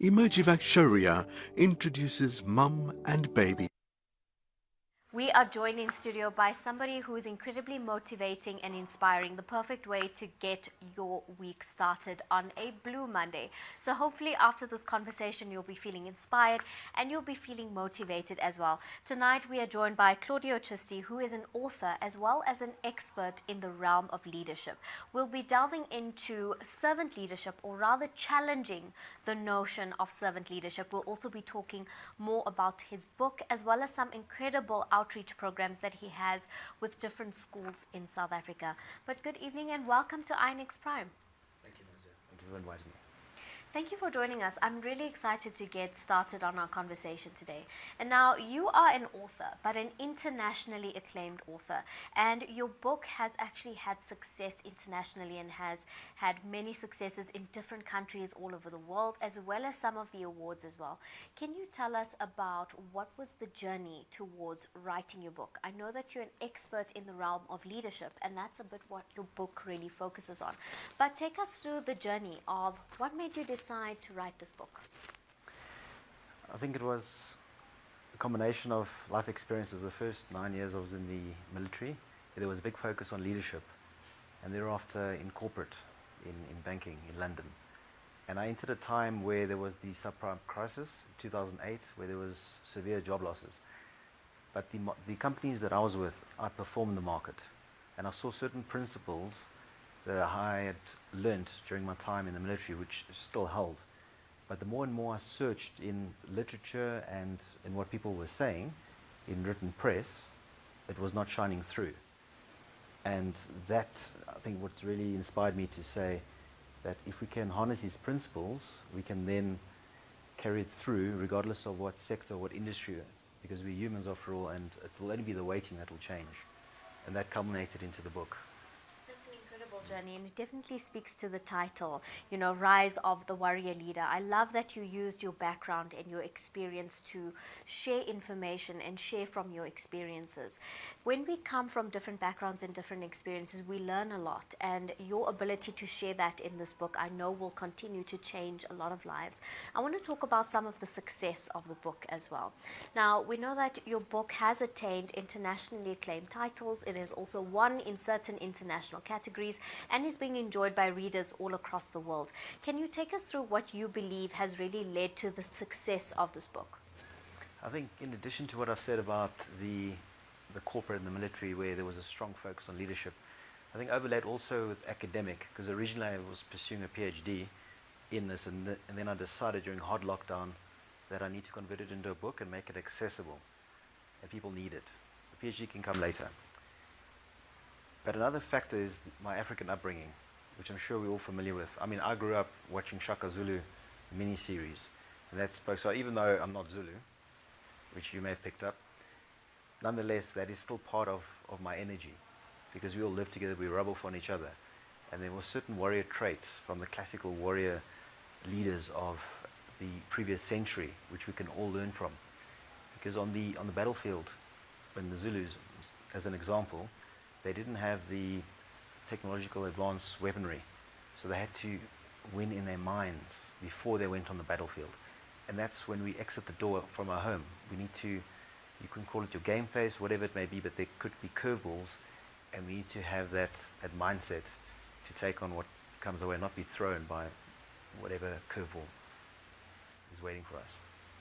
Emergivac Sharia introduces mum and baby. We are joined in studio by somebody who is incredibly motivating and inspiring, the perfect way to get your week started on a Blue Monday. So hopefully after this conversation, you'll be feeling inspired and you'll be feeling motivated as well. Tonight, we are joined by Claudio Chiste, who is an author as well as an expert in the realm of leadership. We'll be delving into servant leadership, or rather challenging the notion of servant leadership. We'll also be talking more about his book as well as some incredible outreach programs that he has with different schools in South Africa. But good evening and welcome to INX Prime. Thank you, Nazir. Thank you for inviting me. Thank you for joining us. I'm really excited to get started on our conversation today. And now, you are an author, but an internationally acclaimed author. And your book has actually had success internationally and has had many successes in different countries all over the world, as well as some of the awards as well. Can you tell us about what was the journey towards writing your book? I know that you're an expert in the realm of leadership, and that's a bit what your book really focuses on. But take us through the journey of what made you decide to write this book. I think it was a combination of life experiences. The first 9 years I was in the military, there was a big focus on leadership, and thereafter in corporate, in banking in London. And I entered a time where there was the subprime crisis, 2008, where there was severe job losses. But the companies that I was with, I performed the market, and I saw certain principles that I had learnt during my time in the military, which still held. But the more and more I searched in literature and in what people were saying in written press, it was not shining through. And that, I think, what's really inspired me to say that if we can harness these principles, we can then carry it through regardless of what sector, what industry, because we're humans after all, and it will only be the waiting that will change. And that culminated into the book. Journey, and it definitely speaks to the title, you know, Rise of the Warrior Leader. I love that you used your background and your experience to share information and share from your experiences. When we come from different backgrounds and different experiences, we learn a lot, and your ability to share that in this book, I know, will continue to change a lot of lives. I want to talk about some of the success of the book as well. Now, we know that your book has attained internationally acclaimed titles. It has also won in certain international categories and is being enjoyed by readers all across the world. Can you take us through what you believe has really led to the success of this book? I think in addition to what I've said about the corporate and the military, where there was a strong focus on leadership, I think overlaid also with academic, because originally I was pursuing a PhD in this, and then I decided during hard lockdown that I need to convert it into a book and make it accessible, and people need it. The PhD can come later. But another factor is my African upbringing, which I'm sure we're all familiar with. I mean, I grew up watching Shaka Zulu mini-series, and that spoke. So even though I'm not Zulu, which you may have picked up, nonetheless, that is still part of my energy, because we all live together, we rub off on each other. And there were certain warrior traits from the classical warrior leaders of the previous century, which we can all learn from. Because on the battlefield, when the Zulus, as an example, they didn't have the technological advanced weaponry, so they had to win in their minds before they went on the battlefield. And that's when we exit the door from our home. We need to, you can call it your game face, whatever it may be, but there could be curveballs, and we need to have that mindset to take on what comes our way, not be thrown by whatever curveball is waiting for us.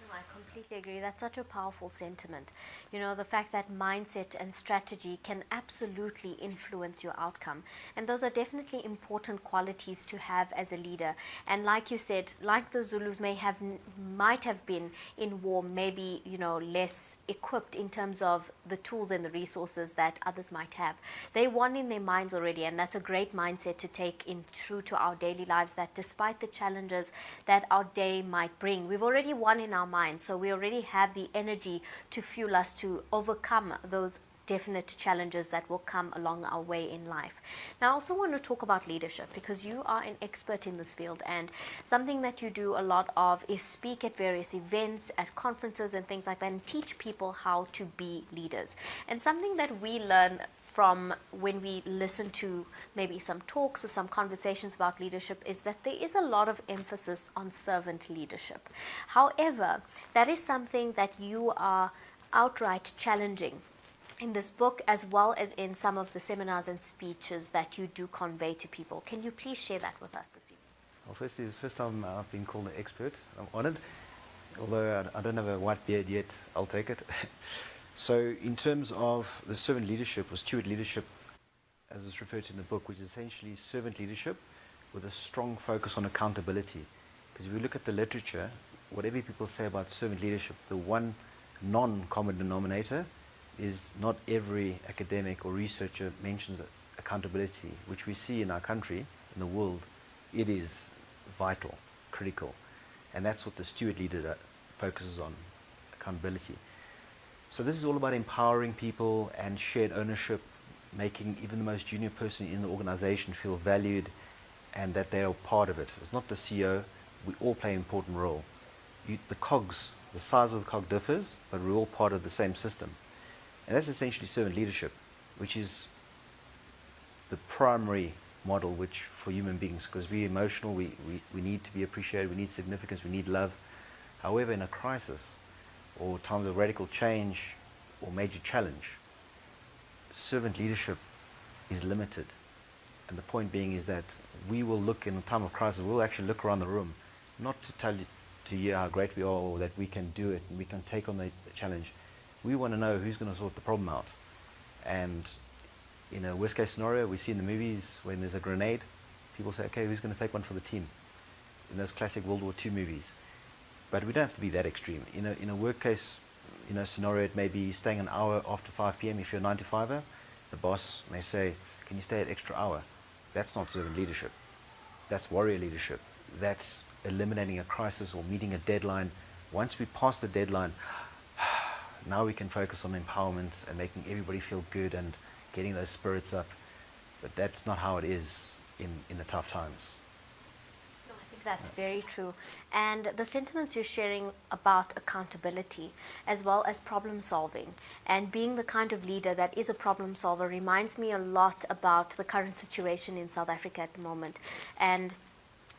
No, I completely agree. That's such a powerful sentiment. You know, the fact that mindset and strategy can absolutely influence your outcome. And those are definitely important qualities to have as a leader. And like you said, like the Zulus might have been in war, maybe, you know, less equipped in terms of the tools and the resources that others might have. They won in their minds already, and that's a great mindset to take in through to our daily lives, that despite the challenges that our day might bring, we've already won in our minds. So we already have the energy to fuel us to overcome those definite challenges that will come along our way in life. Now, I also want to talk about leadership, because you are an expert in this field, and something that you do a lot of is speak at various events, at conferences and things like that, and teach people how to be leaders. And something that we learn from when we listen to maybe some talks or some conversations about leadership is that there is a lot of emphasis on servant leadership. However, that is something that you are outright challenging in this book, as well as in some of the seminars and speeches that you do convey to people. Can you please share that with us this evening? Well, firstly, it's the first time I've been called an expert. I'm honored. Although I don't have a white beard yet, I'll take it. So in terms of the servant leadership or steward leadership, as it's referred to in the book, which is essentially servant leadership with a strong focus on accountability. Because if you look at the literature, whatever people say about servant leadership, the one non-common denominator is not every academic or researcher mentions accountability, which we see in our country, in the world. It is vital, critical. And that's what the steward leader focuses on, accountability. So this is all about empowering people and shared ownership, making even the most junior person in the organization feel valued and that they are part of it. It's not the CEO. We all play an important role. The cogs, the size of the cog differs, but we're all part of the same system. And that's essentially servant leadership, which is the primary model which for human beings, because we're emotional, we need to be appreciated, we need significance, we need love. However, in a crisis or times of radical change or major challenge, servant leadership is limited. And the point being is that we will look in a time of crisis, we'll actually look around the room, not to tell you to you how great we are or that we can do it and we can take on the challenge. We want to know who's going to sort the problem out. And in a worst case scenario, we see in the movies when there's a grenade, people say, okay, who's going to take one for the team? In those classic World War II movies. But we don't have to be that extreme. In a worst case scenario, it may be staying an hour after 5 p.m. if you're a 9-to-5er. The boss may say, can you stay an extra hour? That's not servant leadership. That's warrior leadership. That's eliminating a crisis or meeting a deadline. Once we pass the deadline, now we can focus on empowerment and making everybody feel good and getting those spirits up. But that's not how it is in the tough times. No, I think that's very true. And the sentiments you're sharing about accountability as well as problem solving and being the kind of leader that is a problem solver reminds me a lot about the current situation in South Africa at the moment. And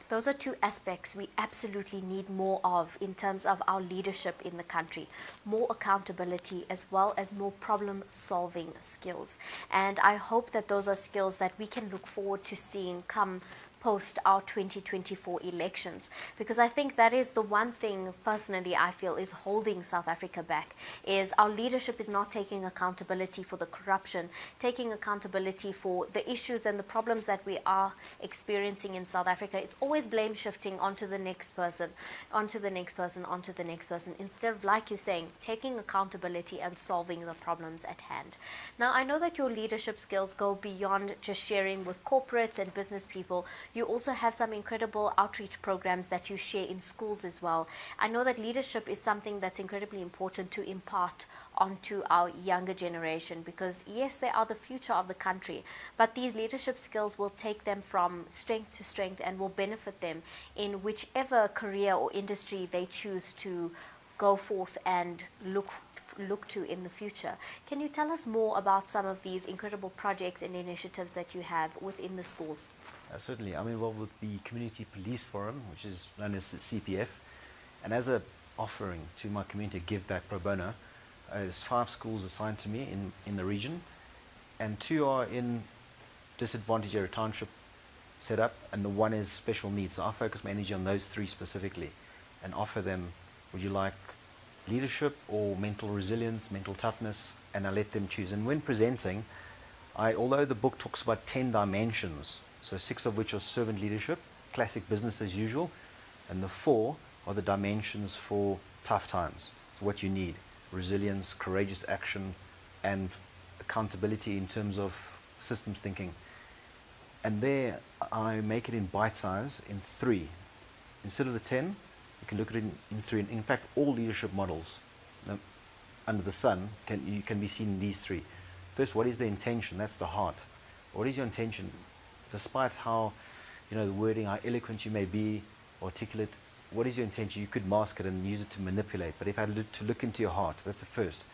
those are two aspects we absolutely need more of in terms of our leadership in the country. More accountability as well as more problem-solving skills. And I hope that those are skills that we can look forward to seeing come post our 2024 elections, because I think that is the one thing personally I feel is holding South Africa back, is our leadership is not taking accountability for the corruption, taking accountability for the issues and the problems that we are experiencing in South Africa. It's always blame shifting onto the next person, onto the next person, onto the next person, instead of, like you're saying, taking accountability and solving the problems at hand. Now, I know that your leadership skills go beyond just sharing with corporates and business people. You also have some incredible outreach programs that you share in schools as well. I know that leadership is something that's incredibly important to impart onto our younger generation, because yes, they are the future of the country, but these leadership skills will take them from strength to strength and will benefit them in whichever career or industry they choose to go forth and look to in the future. Can you tell us more about some of these incredible projects and initiatives that you have within the schools? Certainly. I'm involved with the Community Police Forum, which is known as the CPF. And as an offering to my community to give back pro bono, there's 5 schools assigned to me in the region, and 2 are in disadvantaged area township setup, and the 1 is special needs. So I focus my energy on those 3 specifically and offer them, would you like leadership or mental resilience, mental toughness, and I let them choose. And when presenting, although the book talks about 10 dimensions, so 6 of which are servant leadership, classic business as usual, and the 4 are the dimensions for tough times. So what you need: resilience, courageous action, and accountability in terms of systems thinking. And there I make it in bite size in 3. Instead of the 10, you can look at it in 3. In fact, all leadership models under the sun can be seen in these 3. First, what is the intention? That's the heart. What is your intention? Despite how, the wording, how eloquent you may be, articulate, what is your intention? You could mask it and use it to manipulate. But if I had to look into your heart, that's the first.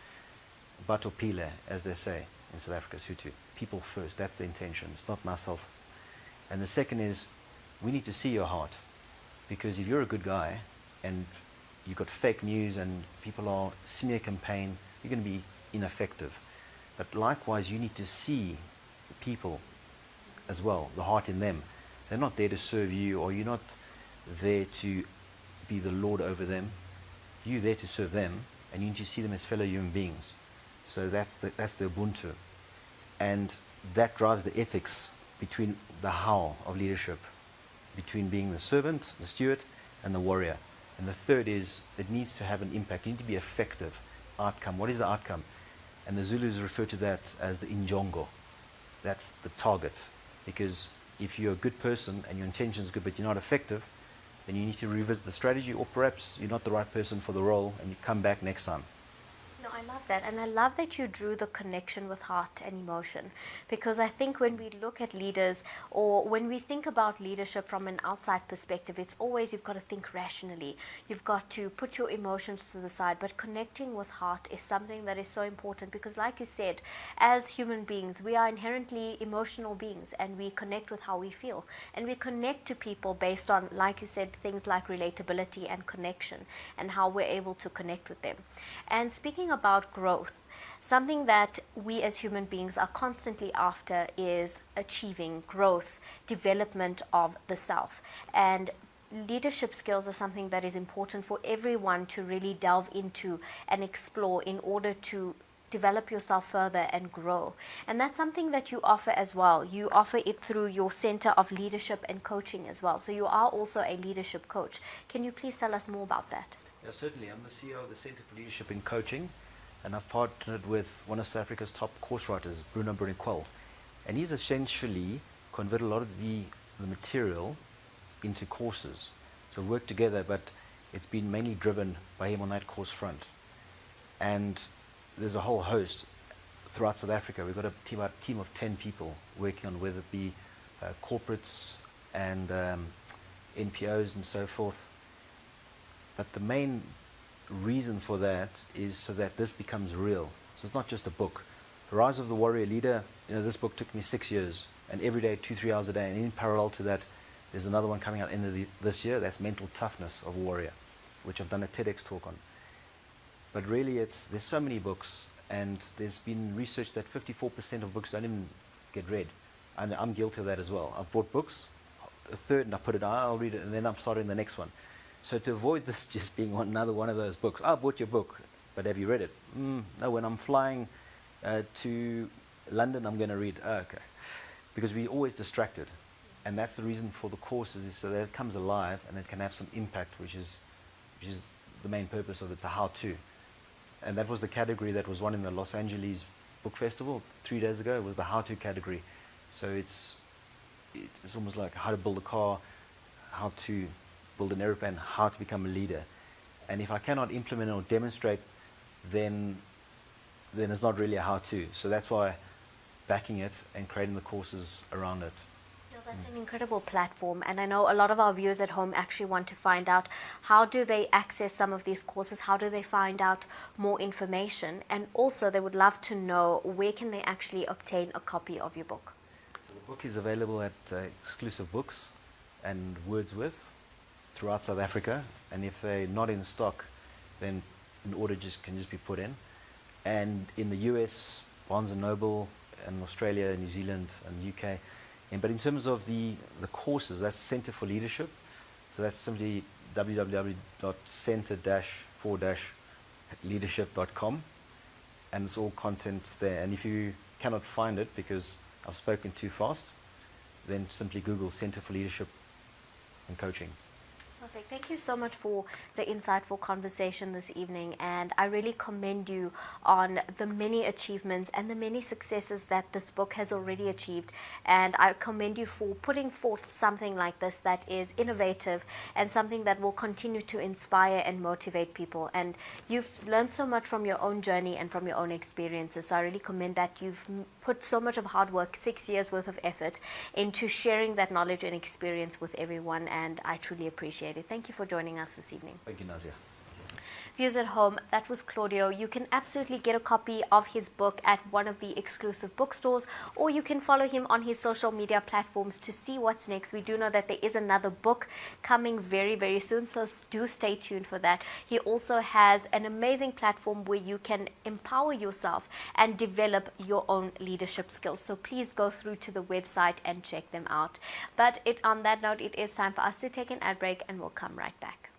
Batopile, as they say. in South Africa is Hutu. People first, that's the intention. It's not myself. And the second is, we need to see your heart. Because if you're a good guy and you've got fake news and people are smear campaign, you're going to be ineffective. But likewise, you need to see people as well, the heart in them. They're not there to serve you, or you're not there to be the Lord over them. You're there to serve them, and you need to see them as fellow human beings. So that's the Ubuntu. And that drives the ethics between the how of leadership, between being the servant, the steward, and the warrior. And the third is, it needs to have an impact. You need to be effective. Outcome. What is the outcome? And the Zulus refer to that as the injongo. That's the target. Because if you're a good person and your intention is good but you're not effective, then you need to revisit the strategy, or perhaps you're not the right person for the role and you come back next time. No, I love that. And I love that you drew the connection with heart and emotion. Because I think when we look at leaders, or when we think about leadership from an outside perspective, it's always you've got to think rationally. You've got to put your emotions to the side. But connecting with heart is something that is so important, because like you said, as human beings, we are inherently emotional beings, and we connect with how we feel. And we connect to people based on, like you said, things like relatability and connection, and how we're able to connect with them. And speaking about growth, something that we as human beings are constantly after is achieving growth, development of the self. And leadership skills are something that is important for everyone to really delve into and explore in order to develop yourself further and grow. And that's something that you offer as well. You offer it through your Center of Leadership and Coaching as well. So you are also a leadership coach. Can you please tell us more about that? Yeah, certainly. I'm the CEO of the Center for Leadership in Coaching, and I've partnered with one of South Africa's top course writers, Bruno Bruniquel. And he's essentially converted a lot of the material into courses. So we've worked together, but it's been mainly driven by him on that course front. And there's a whole host throughout South Africa. We've got a team of 10 people working on, whether it be corporates and NPOs and so forth. But the main reason for that is so that this becomes real. So it's not just a book. The Rise of the Warrior Leader, this book took me 6 years, and every day, 2-3 hours a day. And in parallel to that, there's another one coming out end of this year. That's Mental Toughness of a Warrior, which I've done a TEDx talk on. But really, there's so many books, and there's been research that 54% of books don't even get read. And I'm guilty of that as well. I've bought books, a third, and I put it on, I'll read it, and then I'm starting the next one. So to avoid this just being another one of those books, I bought your book, but have you read it? No, when I'm flying to London, I'm going to read. Okay. Because we're always distracted. And that's the reason for the courses, is so that it comes alive and it can have some impact, which is the main purpose of it. It's a how-to. And that was the category that was won in the Los Angeles Book Festival 3 days ago. It was the how-to category. So it's almost like how to build a car, how to build an airplane, how to become a leader. And if I cannot implement or demonstrate, then it's not really a how-to. So that's why backing it and creating the courses around it. No, that's an incredible platform, and I know a lot of our viewers at home actually want to find out how do they access some of these courses, how do they find out more information, and also they would love to know where can they actually obtain a copy of your book. So the book is available at Exclusive Books and Wordsworth throughout South Africa, and if they're not in stock, then an order can just be put in. And in the US, Barnes & Noble, and Australia, New Zealand, and UK. But in terms of the courses, that's Center for Leadership. So that's simply www.center-for-leadership.com, and it's all content there. And if you cannot find it because I've spoken too fast, then simply Google Center for Leadership and Coaching. Perfect. Thank you so much for the insightful conversation this evening, and I really commend you on the many achievements and the many successes that this book has already achieved, and I commend you for putting forth something like this that is innovative and something that will continue to inspire and motivate people. And you've learned so much from your own journey and from your own experiences, so I really commend that you've put so much of hard work, 6 years worth of effort, into sharing that knowledge and experience with everyone, and I truly appreciate it. Thank you for joining us this evening. Thank you, Nazia. Viewers at home, that was Claudio. You can absolutely get a copy of his book at one of the exclusive bookstores, or you can follow him on his social media platforms to see what's next. We do know that there is another book coming very, very soon, so do stay tuned for that. He also has an amazing platform where you can empower yourself and develop your own leadership skills. So please go through to the website and check them out. But on that note, it is time for us to take an ad break, and we'll come right back.